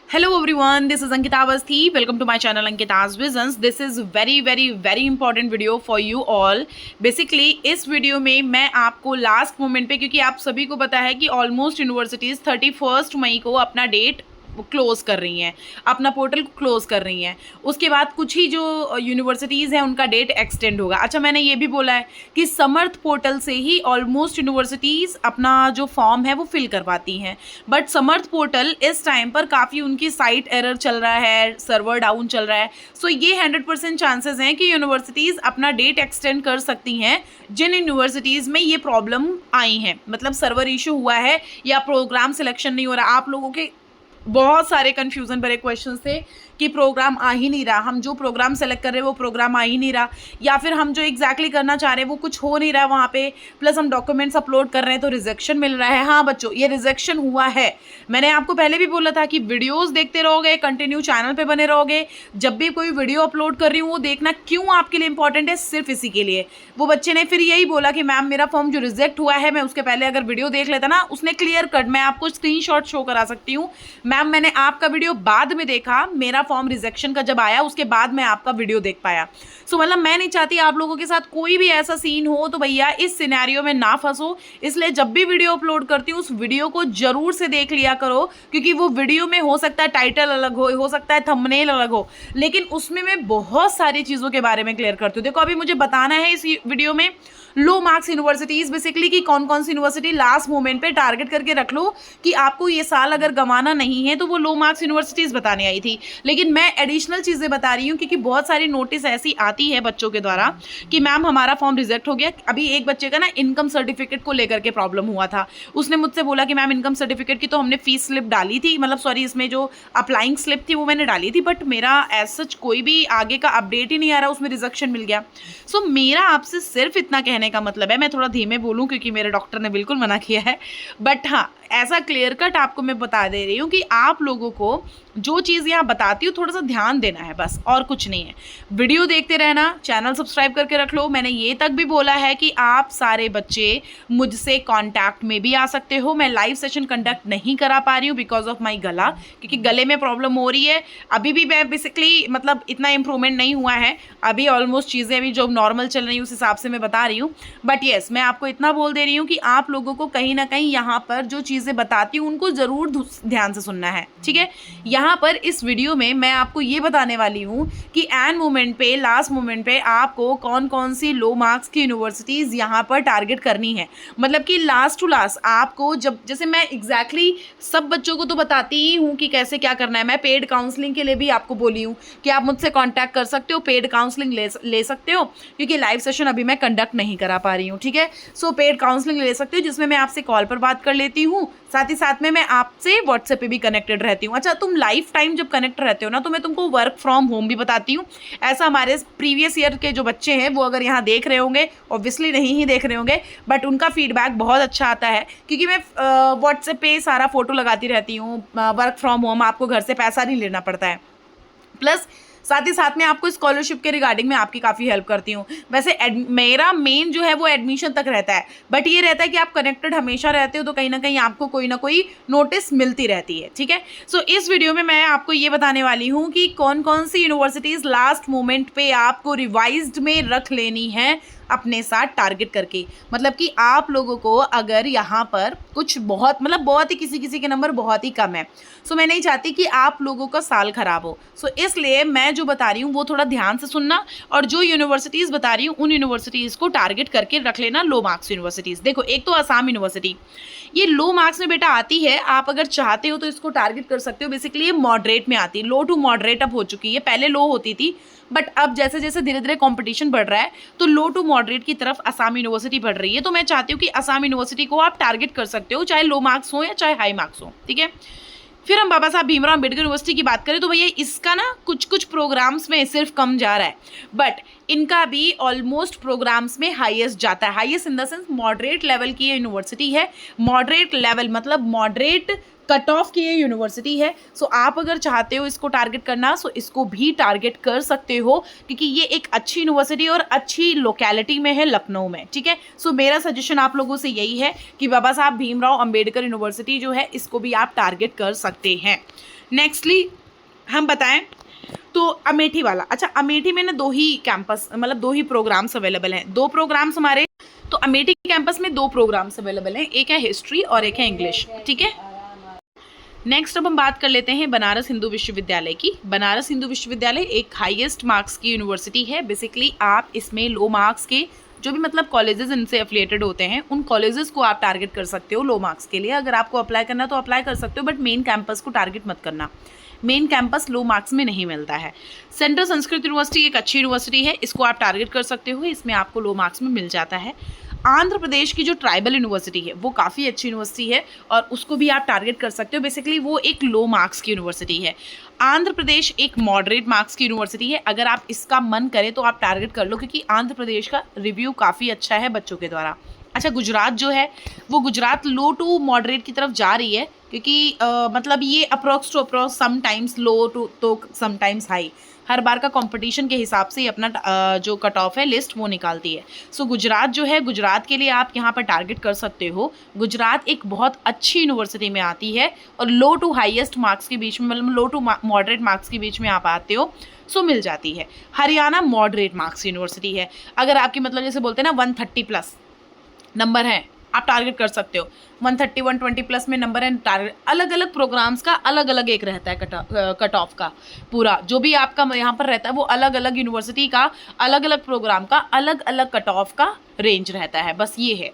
Hello everyone, this is Ankita Avasthi. Welcome to my channel Ankita's Visions. This is very important video for you all. Basically इस video में मैं आपको last moment पे, क्योंकि आप सभी को पता है कि ऑलमोस्ट यूनिवर्सिटीज़ 31 मई को अपना डेट क्लोज़ कर रही हैं, अपना पोर्टल को क्लोज़ कर रही हैं। उसके बाद कुछ ही जो यूनिवर्सिटीज़ हैं उनका डेट एक्सटेंड होगा। अच्छा, मैंने ये भी बोला है कि समर्थ पोर्टल से ही ऑलमोस्ट यूनिवर्सिटीज़ अपना जो फॉर्म है वो फिल करवाती हैं, बट समर्थ पोर्टल इस टाइम पर काफ़ी उनकी साइट एरर चल रहा है, सर्वर डाउन चल रहा है। सो ये 100% चांसेस हैं कि यूनिवर्सिटीज़ अपना डेट एक्सटेंड कर सकती हैं जिन यूनिवर्सिटीज़ में ये प्रॉब्लम आई हैं, मतलब सर्वर इशू हुआ है या प्रोग्राम सिलेक्शन नहीं हो रहा। आप लोगों के बहुत सारे कन्फ्यूज़न भरे क्वेश्चंस थे कि प्रोग्राम आ ही नहीं रहा, हम जो प्रोग्राम सेलेक्ट कर रहे हैं वो प्रोग्राम आ ही नहीं रहा, या फिर हम जो एग्जैक्टली करना चाह रहे हैं वो कुछ हो नहीं रहा है वहाँ पे, प्लस हम डॉक्यूमेंट्स अपलोड कर रहे हैं तो रिजेक्शन मिल रहा है। हाँ बच्चों, ये रिजेक्शन हुआ है। मैंने आपको पहले भी बोला था कि वीडियोज़ देखते रहोगे, कंटिन्यू चैनल पर बने रहोगे, जब भी कोई वीडियो अपलोड कर रही हूँ वो देखना क्यों आपके लिए इंपॉर्टेंट है, सिर्फ इसी के लिए। वो बच्चे ने फिर यही बोला कि मैम मेरा फॉर्म जो रिजेक्ट हुआ है, मैं उसके पहले अगर वीडियो देख लेता ना, उसने क्लियर कट, मैं आपको स्क्रीनशॉट शो करा सकती हूँ, मैम मैंने आपका वीडियो बाद में देखा, मेरा फॉर्म रिजेक्शन का जब आया उसके बाद मैं आपका वीडियो देख पाया। सो मतलब मैं नहीं चाहती आप लोगों के साथ कोई भी ऐसा सीन हो, तो भैया इस सिनेरियो में ना फंसो। इसलिए जब भी वीडियो अपलोड करती हूँ उस वीडियो को जरूर से देख लिया करो, क्योंकि वो वीडियो में हो सकता है टाइटल अलग हो सकता है थंबनेल अलग हो, लेकिन उसमें मैं बहुत सारी चीज़ों के बारे में क्लियर करती हूँ। देखो अभी मुझे बताना है इस वीडियो में लो मार्क्स यूनिवर्सिटीज़ बेसिकली कि कौन कौन सी यूनिवर्सिटी लास्ट मोमेंट पे टारगेट करके रख लो कि आपको ये साल अगर गंवाना नहीं है, तो वो लो मार्क्स यूनिवर्सिटीज़ बताने आई थी। लेकिन मैं एडिशनल चीज़ें बता रही हूँ क्योंकि बहुत सारी नोटिस ऐसी आती है बच्चों के द्वारा कि मैम हमारा फॉर्म रिजेक्ट हो गया। अभी एक बच्चे का ना इनकम सर्टिफिकेट को लेकर के प्रॉब्लम हुआ था, उसने मुझसे बोला कि मैम इनकम सर्टिफिकेट की तो हमने फीस स्लिप डाली थी, मतलब सॉरी इसमें जो अप्लाइंग स्लिप थी वो मैंने डाली थी, बट मेरा एज सच कोई भी आगे का अपडेट ही नहीं आ रहा, उसमें रिजेक्शन मिल गया। सो मेरा आपसे सिर्फ इतना कहने का मतलब है, मैं थोड़ा धीमे बोलूं क्योंकि मेरे डॉक्टर ने बिल्कुल मना किया है, बट हाँ ऐसा क्लियर कट आपको मैं बता दे रही हूँ कि आप लोगों को जो चीज़ यहाँ बताती हूँ थोड़ा सा ध्यान देना है, बस और कुछ नहीं है। वीडियो देखते रहना, चैनल सब्सक्राइब करके रख लो। मैंने ये तक भी बोला है कि आप सारे बच्चे मुझसे कांटेक्ट में भी आ सकते हो। मैं लाइव सेशन कंडक्ट नहीं करा पा रही हूँ बिकॉज ऑफ माई गला, क्योंकि गले में प्रॉब्लम हो रही है। अभी भी मैं बेसिकली मतलब इतना इम्प्रूवमेंट नहीं हुआ है, अभी ऑलमोस्ट चीज़ें अभी जो नॉर्मल चल रही उस हिसाब से मैं बता रही हूँ। बट येस, मैं आपको इतना बोल दे रही हूँ कि आप लोगों को कहीं ना कहीं यहाँ पर जो चीज़ें बताती हूँ उनको ज़रूर ध्यान से सुनना है, ठीक है। यहाँ पर इस वीडियो में मैं आपको ये बताने वाली हूँ कि एंड मोमेंट पे, लास्ट मोमेंट पे आपको कौन कौन सी लो मार्क्स की यूनिवर्सिटीज़ यहाँ पर टारगेट करनी है। मतलब कि लास्ट टू लास्ट आपको जब, जैसे मैं एग्जैक्टली सब बच्चों को तो बताती ही हूँ कि कैसे क्या करना है। मैं पेड काउंसलिंग के लिए भी आपको बोली हूँ कि आप मुझसे कॉन्टैक्ट कर सकते हो, पेड काउंसलिंग ले सकते हो, क्योंकि लाइव सेशन अभी मैं कंडक्ट नहीं करा पा रही हूँ, ठीक है। सो पेड काउंसलिंग ले सकते हो जिसमें मैं आपसे कॉल पर बात कर लेती हूँ, साथ ही साथ में मैं आपसे व्हाट्सएप पे भी कनेक्टेड रहती हूँ। अच्छा, तुम लाइफ टाइम जब कनेक्ट रहते हो ना तो मैं तुमको वर्क फ्रॉम होम भी बताती हूँ। ऐसा हमारे प्रीवियस ईयर के जो बच्चे हैं वो अगर यहाँ देख रहे होंगे, ऑब्वियसली नहीं ही देख रहे होंगे, बट उनका फीडबैक बहुत अच्छा आता है, क्योंकि मैं व्हाट्सएप पे सारा फोटो लगाती रहती हूँ। वर्क फ्रॉम होम, आपको घर से पैसा नहीं लेना पड़ता है, प्लस साथ ही साथ में आपको स्कॉलरशिप के रिगार्डिंग में आपकी काफ़ी हेल्प करती हूँ। वैसे मेरा मेन जो है वो एडमिशन तक रहता है, बट ये रहता है कि आप कनेक्टेड हमेशा रहते हो तो कहीं ना कहीं आपको कोई ना कोई नोटिस मिलती रहती है, ठीक है। सो इस वीडियो में मैं आपको ये बताने वाली हूँ कि कौन कौन सी यूनिवर्सिटीज़ लास्ट मोमेंट पे आपको रिवाइज्ड में रख लेनी है अपने साथ टारगेट करके। मतलब कि आप लोगों को अगर यहाँ पर कुछ बहुत ही किसी के नंबर बहुत ही कम है, सो मैं नहीं चाहती कि आप लोगों का साल ख़राब हो। सो इसलिए मैं जो बता रही हूँ वो थोड़ा ध्यान से सुनना, और जो यूनिवर्सिटीज़ बता रही हूँ उन यूनिवर्सिटीज़ को टारगेट करके रख लेना लो मार्क्स यूनिवर्सिटीज़। देखो, एक तो असम यूनिवर्सिटी, ये लो मार्क्स में बेटा आती है, आप अगर चाहते हो तो इसको टारगेट कर सकते हो। बेसिकली ये मॉडरेट में आती है, लो टू मॉडरेट अब हो चुकी है, पहले लो होती थी, बट अब जैसे जैसे धीरे धीरे कंपटीशन बढ़ रहा है तो लो टू मॉडरेट की तरफ असम यूनिवर्सिटी बढ़ रही है। तो मैं चाहती हूँ कि असम यूनिवर्सिटी को आप टारगेट कर सकते हो, चाहे लो मार्क्स हो या चाहे हाई मार्क्स हो, ठीक है। फिर हम बाबा साहब भीमराव अम्बेडकर यूनिवर्सिटी की बात करें तो भैया इसका ना कुछ प्रोग्राम्स में सिर्फ कम जा रहा है, बट इनका भी ऑलमोस्ट प्रोग्राम्स में हाईएस्ट जाता है। Highest in the sense moderate level की ये यूनिवर्सिटी है। मॉडरेट लेवल मतलब मॉडरेट कट ऑफ की ये यूनिवर्सिटी है। सो आप अगर चाहते हो इसको टारगेट करना, सो इसको भी टारगेट कर सकते हो, क्योंकि ये एक अच्छी यूनिवर्सिटी और अच्छी लोकेलिटी में है, लखनऊ में, ठीक है। सो मेरा सजेशन आप लोगों से यही है कि बाबा साहब भीमराव अंबेडकर यूनिवर्सिटी जो है इसको भी आप टारगेट कर सकते हैं। नेक्स्टली हम बताएं तो अमेठी वाला। अच्छा, अमेठी में ना 2 ही कैंपस, मतलब 2 ही प्रोग्राम्स अवेलेबल हैं। 2 प्रोग्राम्स हमारे, तो अमेठी कैंपस में 2 प्रोग्राम्स अवेलेबल हैं, एक है हिस्ट्री और एक है इंग्लिश, ठीक है। नेक्स्ट अब हम बात कर लेते हैं बनारस हिंदू विश्वविद्यालय की। बनारस हिंदू विश्वविद्यालय एक हाईएस्ट मार्क्स की यूनिवर्सिटी है। बेसिकली आप इसमें लो मार्क्स के जो भी मतलब कॉलेजेस इनसे एफिलिएटेड होते हैं, उन कॉलेजेस को आप टारगेट कर सकते हो लो मार्क्स के लिए। अगर आपको अप्लाई करना तो अप्लाई कर सकते हो, बट मेन कैंपस को टारगेट मत करना, मेन कैंपस लो मार्क्स में नहीं मिलता है। सेंट्रल संस्कृत यूनिवर्सिटी एक अच्छी यूनिवर्सिटी है, इसको आप टारगेट कर सकते हो, इसमें आपको लो मार्क्स में मिल जाता है। आंध्र प्रदेश की जो ट्राइबल यूनिवर्सिटी है वो काफ़ी अच्छी यूनिवर्सिटी है और उसको भी आप टारगेट कर सकते हो। बेसिकली वो एक लो मार्क्स की यूनिवर्सिटी है। आंध्र प्रदेश एक मॉडरेट मार्क्स की यूनिवर्सिटी है। अगर आप इसका मन करें तो आप टारगेट कर लो, क्योंकि आंध्र प्रदेश का रिव्यू काफ़ी अच्छा है बच्चों के द्वारा। अच्छा, गुजरात जो है वो गुजरात लो टू मॉडरेट की तरफ जा रही है, क्योंकि मतलब ये approx to approx sometimes low to तो समटाइम्स हाई, हर बार का कंपटीशन के हिसाब से अपना जो कट ऑफ है लिस्ट वो निकालती है। सो गुजरात जो है, गुजरात के लिए आप यहाँ पर टारगेट कर सकते हो। गुजरात एक बहुत अच्छी यूनिवर्सिटी में आती है और लो टू हाईएस्ट मार्क्स के बीच में, मतलब लो टू मॉडरेट मार्क्स के बीच में आप आते हो, सो मिल जाती है। हरियाणा मॉडरेट मार्क्स यूनिवर्सिटी है। अगर आपकी मतलब जैसे बोलते हैं ना 130 प्लस नंबर है, आप टारगेट कर सकते हो। 130 120 प्लस में नंबर है, टारगेट। अलग अलग प्रोग्राम्स का अलग अलग एक रहता है कट ऑफ का पूरा, जो भी आपका यहाँ पर रहता है वो अलग अलग यूनिवर्सिटी का, अलग अलग प्रोग्राम का अलग अलग कट ऑफ का रेंज रहता है, बस ये है।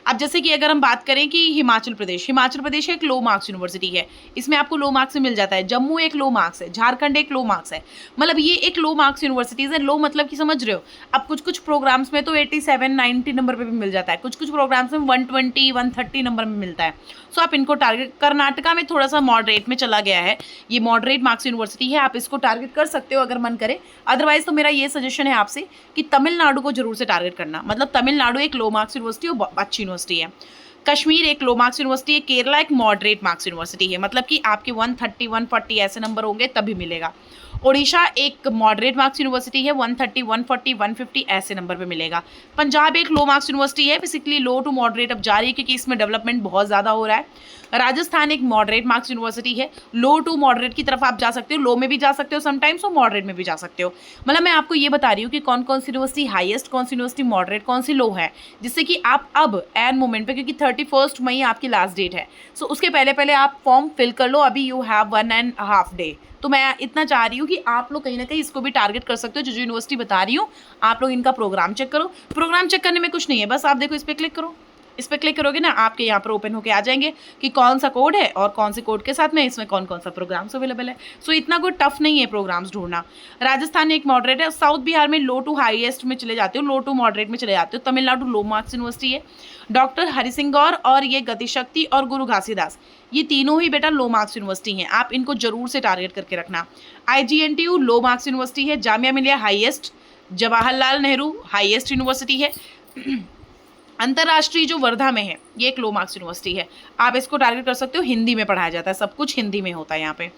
अब जैसे कि अगर हम बात करें कि हिमाचल प्रदेश एक लो मार्क्स यूनिवर्सिटी है, इसमें आपको लो मार्क्स में मिल जाता है। जम्मू एक लो मार्क्स है, झारखंड एक लो मार्क्स है, मतलब ये एक लो मार्क्स यूनिवर्सिटीज़ है। लो मतलब कि समझ रहे हो। अब कुछ कुछ प्रोग्राम्स में तो 87 90 नंबर पे भी मिल जाता है, कुछ कुछ प्रोग्राम्स में 120 130 नंबर में मिलता है। सो आप इनको टारगेट, कर्नाटका में थोड़ा सा मॉडरेट में चला गया है, ये मॉडरेट मार्क्स यूनिवर्सिटी है, आप इसको टारगेट कर सकते हो अगर मन करे। अदरवाइज तो मेरा ये सजेशन है आपसे कि तमिलनाडु को जरूर से टारगेट करना, मतलब तमिलनाडु एक लो मार्क्स यूनिवर्सिटी और अच्छी यूनिवर्सिटी है। कश्मीर एक लो मार्क्स यूनिवर्सिटी है। केरला एक मॉडरेट मार्क्स यूनिवर्सिटी है, मतलब कि आपके 130 140 ऐसे नंबर होंगे तभी मिलेगा। ओडिशा एक मॉडरेट मार्क्स यूनिवर्सिटी है, 130 140 150 ऐसे नंबर पे मिलेगा। पंजाब एक लो मार्क्स यूनिवर्सिटी है, बेसिकली लो टू मॉडरेट अब जा रही है क्योंकि इसमें डेवलपमेंट बहुत ज़्यादा हो रहा है। राजस्थान एक मॉडरेट मार्क्स यूनिवर्सिटी है, लो टू मॉडरेट की तरफ आप जा सकते हो, लो में भी जा सकते हो समटाइम्स और मॉडरेट में भी जा सकते हो। मतलब मैं आपको ये बता रही हूँ कि कौन कौन सी यूनिवर्सिटी हाईएस्ट, कौन सी यूनिवर्सिटी मॉडरेट, कौन सी लो है, जिससे कि आप अब एन मोमेंट पे, क्योंकि 31 मई आपकी लास्ट डेट है, सो उसके पहले पहले आप फॉर्म फिल कर लो। अभी यू हैव 1.5 डे, तो मैं इतना चाह रही हूँ कि आप लोग कहीं ना कहीं इसको भी टारगेट कर सकते हो। जो यूनिवर्सिटी बता रही हूँ आप लोग इनका प्रोग्राम चेक करो। प्रोग्राम चेक करने में कुछ नहीं है, बस आप देखो इस पर क्लिक करो, इस पर क्लिक करोगे ना आपके यहाँ पर ओपन होके आ जाएंगे कि कौन सा कोड है और कौन से कोड के साथ में इसमें कौन कौन सा प्रोग्राम्स अवेलेबल है। सो इतना कोई टफ नहीं है प्रोग्राम्स ढूंढना। राजस्थान एक मॉडरेट है। साउथ बिहार में लो टू हाईएस्ट में चले जाते हो, लो टू मॉडरेट में चले जाते हो। तमिलनाडु लो मार्क्स यूनिवर्सिटी है। डॉक्टर हरिसिंह गौर और ये गतिशक्ति और गुरु घासीदास, ये तीनों ही बेटा लो मार्क्स यूनिवर्सिटी हैं, आप इनको जरूर से टारगेट करके रखना। IGNTU लो मार्क्स यूनिवर्सिटी है। Jamia Millia highest. Jawaharlal Nehru highest university है। अंतर्राष्ट्रीय जो वर्धा में है ये एक लो मार्क्स यूनिवर्सिटी है, आप इसको टारगेट कर सकते हो। हिंदी में पढ़ाया जाता है, सब कुछ हिंदी में होता है यहाँ पे।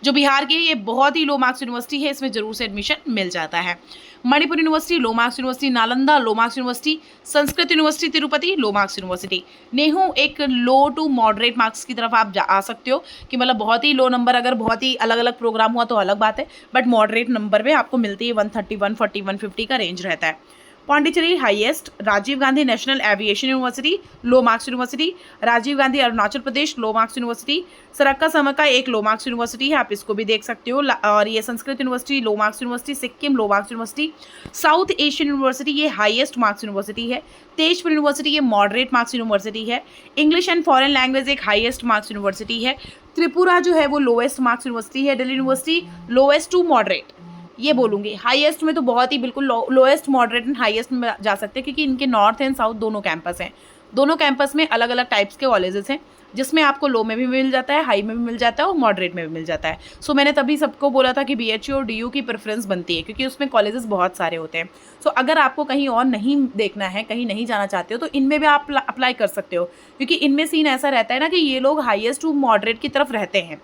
जो बिहार की है ये बहुत ही लो मार्क्स यूनिवर्सिटी है, इसमें जरूर से एडमिशन मिल जाता है। Manipur university low marks university. Nalanda लो marks university. Sanskrit university Tirupati लो मार्क्स यूनिवर्सिटी। नेहरू एक लो टू मॉडरेट मार्क्स की तरफ आप आ सकते हो कि मतलब बहुत ही लो नंबर, अगर बहुत ही अलग अलग प्रोग्राम हुआ तो अलग बात है, बट मॉडरेट नंबर में आपको मिलती है 130 140 150 का रेंज रहता है। Pondicherry highest. Rajiv Gandhi national aviation university low marks university. Rajiv Gandhi Arunachal Pradesh low marks university. Sarakka Sammakka एक लो मार्क्स यूनिवर्सिटी है, आप इसको भी देख सकते हो। और ये Sanskrit university low marks university. Sikkim low marks university. South Asian university ये हाईएस्ट मार्क्स यूनिवर्सिटी है। तेजपुर यूनिवर्सिटी ये मॉडरेट मार्क्स यूनिवर्सिटी है। इंग्लिश एंड फॉरेन लैंग्वेज एक हाईएस्ट मार्क्स यूनिवर्सिटी है। त्रिपुरा जो है वो लोएस्ट मार्क्स यूनिवर्सिटी है। Delhi university lowest to moderate, ये बोलूँगी। हाईएस्ट में तो बहुत ही बिल्कुल लोएस्ट मॉडरेट एंड हाईएस्ट में जा सकते हैं, क्योंकि इनके नॉर्थ एंड साउथ दोनों कैंपस हैं। दोनों कैंपस में अलग अलग टाइप्स के कॉलेजेस हैं, जिसमें आपको लो में भी मिल जाता है, हाई में भी मिल जाता है और मॉडरेट में भी मिल जाता है। सो मैंने तभी सबको बोला था कि BHU और DU की प्रेफरेंस बनती है, क्योंकि उसमें कॉलेजेस बहुत सारे होते हैं। सो अगर आपको कहीं और नहीं देखना है, कहीं नहीं जाना चाहते हो, तो इनमें भी आप अप्लाई कर सकते हो, क्योंकि इनमें सीन ऐसा रहता है ना कि ये लोग हाईएस्ट टू मॉडरेट की तरफ रहते हैं,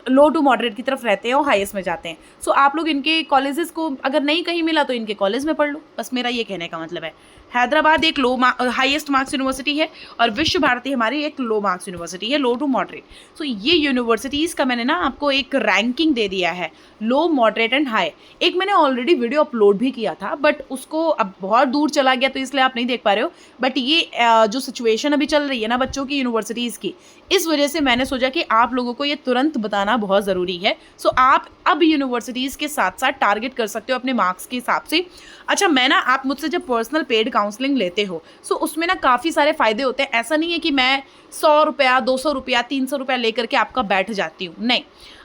लो टू मॉडरेट की तरफ रहते हैं और हाईएस्ट में जाते हैं। सो आप लोग इनके कॉलेजेस को अगर नहीं कहीं मिला तो इनके कॉलेज में पढ़ लो, बस मेरा ये कहने का मतलब है। हैदराबाद एक हाईएस्ट मार्क्स यूनिवर्सिटी है और विश्व भारती हमारी एक लो मार्क्स यूनिवर्सिटी है, लो टू मॉडरेट। सो ये यूनिवर्सिटीज़ का मैंने ना आपको एक रैंकिंग दे दिया है, लो, मॉडरेट एंड हाई। एक मैंने ऑलरेडी वीडियो अपलोड भी किया था, बट उसको अब बहुत दूर चला गया तो इसलिए आप नहीं देख पा रहे हो। बट ये जो सिचुएशन अभी चल रही है ना बच्चों की यूनिवर्सिटीज़ की, इस वजह से मैंने सोचा कि आप लोगों को ये तुरंत बताना बहुत ज़रूरी है। सो आप अब यूनिवर्सिटीज़ के साथ साथ टारगेट कर सकते हो अपने मार्क्स के हिसाब से। अच्छा, मैं ना, आप मुझसे जब पर्सनल पेड काउंसलिंग लेते हो सो उसमें ना काफ़ी सारे फ़ायदे होते हैं। ऐसा नहीं है कि मैं 100 रुपया, 200 रुपया, 300 रुपया लेकर के आपका बैठ जाती हूँ, नहीं।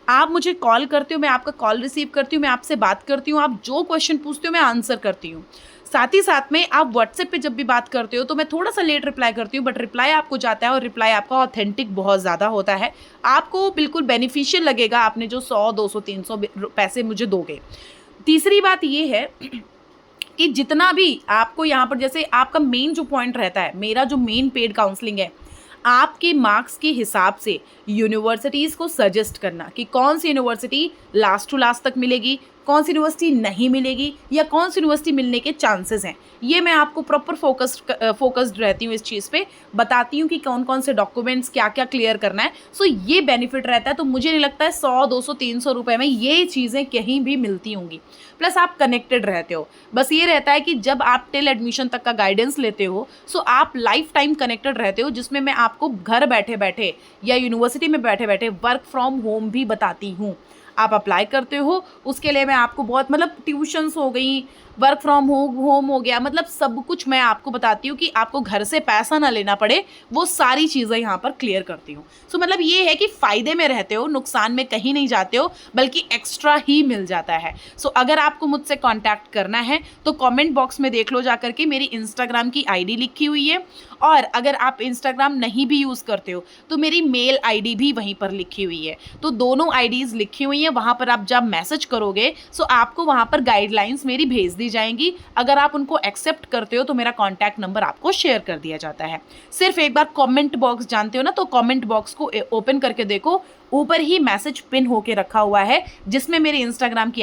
आप मुझे कॉल करते हो, मैं आपका कॉल रिसीव करती हूँ, मैं आपसे बात करती हूँ, आप जो क्वेश्चन पूछते हो मैं आंसर करती हूँ। साथ ही साथ में आप व्हाट्सएप पे जब भी बात करते हो तो मैं थोड़ा सा लेट रिप्लाई करती हूँ, बट रिप्लाई आपको जाता है और रिप्लाई आपका ऑथेंटिक बहुत ज़्यादा होता है। आपको बिल्कुल बेनिफिशियल लगेगा आपने जो 100, 200, 300 पैसे मुझे दोगे। तीसरी बात ये है कि जितना भी आपको यहाँ पर, जैसे आपका मेन जो पॉइंट रहता है, मेरा जो मेन पेड काउंसलिंग है, आपके मार्क्स के हिसाब से यूनिवर्सिटीज़ को सजेस्ट करना कि कौन सी यूनिवर्सिटी लास्ट टू लास्ट तक मिलेगी, कौन सी यूनिवर्सिटी नहीं मिलेगी, या कौन सी यूनिवर्सिटी मिलने के चांसेस हैं। ये मैं आपको प्रॉपर फोकस्ड रहती हूँ इस चीज़ पे, बताती हूँ कि कौन कौन से डॉक्यूमेंट्स क्या क्या क्लियर करना है। सो ये बेनिफिट रहता है। तो मुझे नहीं लगता है 100, 200, 300 रुपये में ये चीज़ें कहीं भी मिलती होंगी। प्लस आप कनेक्टेड रहते हो। बस ये रहता है कि जब आप टिल एडमिशन तक का गाइडेंस लेते हो सो आप लाइफ टाइम कनेक्टेड रहते हो, जिसमें मैं आपको घर बैठे बैठे या यूनिवर्सिटी में बैठे बैठे वर्क फ्रॉम होम भी बताती हूँ। आप अप्लाई करते हो, उसके लिए मैं आपको बहुत, मतलब ट्यूशन्स हो गई, वर्क फ्रॉम होम हो गया, मतलब सब कुछ मैं आपको बताती हूँ कि आपको घर से पैसा ना लेना पड़े, वो सारी चीज़ें यहाँ पर क्लियर करती हूँ। सो मतलब ये है कि फ़ायदे में रहते हो, नुकसान में कहीं नहीं जाते हो, बल्कि एक्स्ट्रा ही मिल जाता है। सो अगर आपको मुझसे कॉन्टैक्ट करना है तो कॉमेंट बॉक्स में देख लो जाकर के, मेरी इंस्टाग्राम की ID लिखी हुई है। और अगर आप इंस्टाग्राम नहीं भी यूज़ करते हो तो मेरी मेल ID भी वहीं पर लिखी हुई है। तो दोनों IDs लिखी हुई हैं, वहाँ पर आप जब मैसेज करोगे सो आपको वहाँ पर गाइडलाइंस मेरी भेज दी जाएंगी। अगर आप उनको एक्सेप्ट करते हो तो मेरा कॉन्टैक्ट नंबर आपको शेयर कर दिया जाता है। सिर्फ एक बार कमेंट बॉक्स जानते हो ना, तो कमेंट बॉक्स को ओपन करके देखो, ऊपर ही मैसेज पिन होके रखा हुआ है जिसमें मेरी इंस्टाग्राम की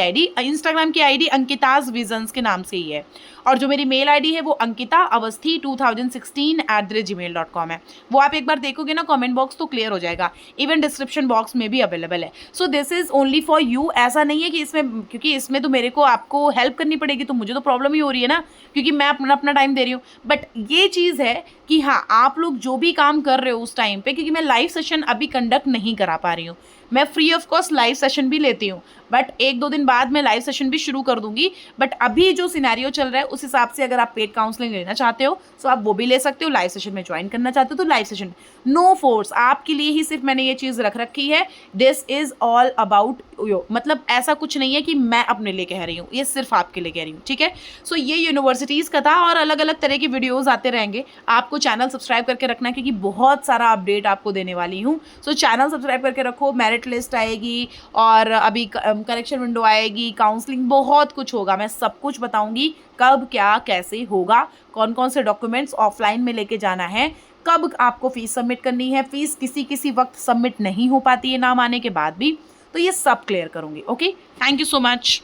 आईडी अंकिताज विजन्स के नाम से ही है। और जो मेरी मेल आईडी है वो ankita2016@gmail.com है। वो आप एक बार देखोगे ना कमेंट बॉक्स तो क्लियर हो जाएगा। इवन डिस्क्रिप्शन बॉक्स में भी अवेलेबल है। So this is only for you. ऐसा नहीं है कि इसमें, क्योंकि इसमें तो मेरे को आपको हेल्प करनी पड़ेगी, तो मुझे तो प्रॉब्लम ही हो रही है ना, क्योंकि मैं अपना टाइम दे रही हूँ। बट ये चीज़ है कि हाँ, आप लोग जो भी काम कर रहे हो उस टाइम पे, क्योंकि मैं लाइव सेशन अभी कंडक्ट नहीं करा पा रही हूँ, मैं free of cost live session भी लेती हूँ, बट 1-2 दिन बाद मैं लाइव सेशन भी शुरू कर दूंगी। बट अभी जो सिनेरियो चल रहा है उस हिसाब से अगर आप पेड काउंसलिंग लेना चाहते हो तो आप वो भी ले सकते हो। लाइव सेशन में ज्वाइन करना चाहते हो तो लाइव सेशन, नो फोर्स, आपके लिए ही सिर्फ मैंने ये चीज़ रख रखी है। This is all about you, मतलब ऐसा कुछ नहीं है कि मैं अपने लिए कह रही हूँ, ये सिर्फ आपके लिए कह रही हूँ, ठीक है। सो ये यूनिवर्सिटीज़ का था, और अलग अलग तरह की वीडियोज़ आते रहेंगे। आपको चैनल सब्सक्राइब करके रखना है, क्योंकि बहुत सारा अपडेट आपको देने वाली हूँ। सो चैनल सब्सक्राइब करके रखो, मेरिट लिस्ट आएगी और अभी करेक्शन विंडो आएगी, काउंसलिंग, बहुत कुछ होगा। मैं सब कुछ बताऊंगी, कब क्या कैसे होगा, कौन कौन से डॉक्यूमेंट्स ऑफलाइन में लेके जाना है, कब आपको फीस सबमिट करनी है, फीस किसी वक्त सबमिट नहीं हो पाती है नाम आने के बाद भी, तो ये सब क्लियर करूंगी। Okay, thank you so much.